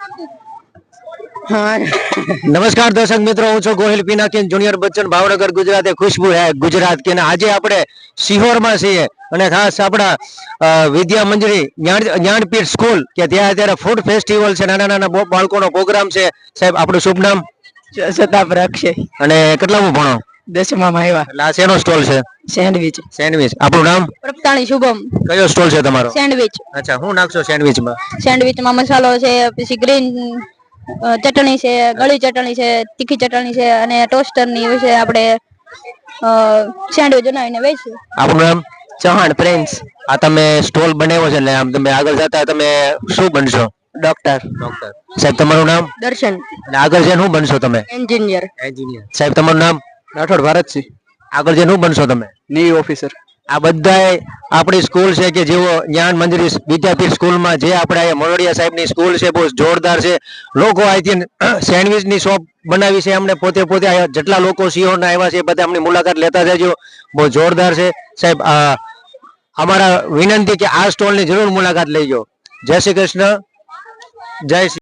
हाँ નમસ્કાર દર્શક મિત્રો, હું છું ગોહિલ પિનાકીન જુનિયર બચ્ચન ભાવનગર ગુજરાતે ખુશ્બુ હે ગુજરાત કે આજે આપણે સિહોરમાં છીએ અને ખાસ આપણા વિદ્યા મંજરી જ્ઞાનપીઠ સ્કૂલ કે ત્યાં અત્યારે ફૂડ ફેસ્ટિવલ છે, નાના નાના બાળકોનો પ્રોગ્રામ છે. સાહેબ આપણું શુભ નામ? સતાપ અક્ષય. અને કેટલામું ભણો? 10માં આવ્યા. એટલે આ શેનો સ્ટોલ છે? સેન્ડવિચ. સેન્ડવિચ. આપણું નામ? પ્રપતાણી શુભમ. કયો સ્ટોલ છે તમારો? સેન્ડવિચ. અચ્છા, શું નાખશો સેન્ડવિચમાં? સેન્ડવિચમાં મસાલો છે, પછી ગ્રીન ચટણી છે, ગળી ચટણી છે, તીખી ચટણી છે અને ટોસ્ટરની છે. આપણે સેન્ડવિચ બનાવીને વેચીએ. આપણું નામ? ચૌહાણ પ્રિન્સ. આ તમે સ્ટોલ બનાવ્યો છે ને આમ તમે આગળ જતા તમે શું બનશો? ડોક્ટર. ડોક્ટર. સાહેબ તમારું નામ? દર્શન. અને આગળ જઈને શું બનશો તમે? એન્જિનિયર. એન્જિનિયર. સાહેબ તમારું નામ? રાઠોડ ભારતસિંહ. આગળ જઈને શું બનશો તમે? Navy officer. આ બધા આપણી સ્કૂલ છે કે જેઓ જ્ઞાન મંજરી વિદ્યાપીઠ સ્કૂલમાં જે આપણે અહીંયા મોરડિયા સાહેબની સ્કૂલ છે, બહુ જોરદાર છે. લોકો અહીંથી સેન્ડવિચની શોપ બનાવી છે અમને પોતે જેટલા લોકો સિહોરના આવ્યા છે બધા અમની મુલાકાત લેતા જજો. બહુ જોરદાર છે. સાહેબ અમારા વિનંતી કે આ સ્ટોલની જરૂર મુલાકાત લેજો. જય શ્રી કૃષ્ણ, જય શ્રી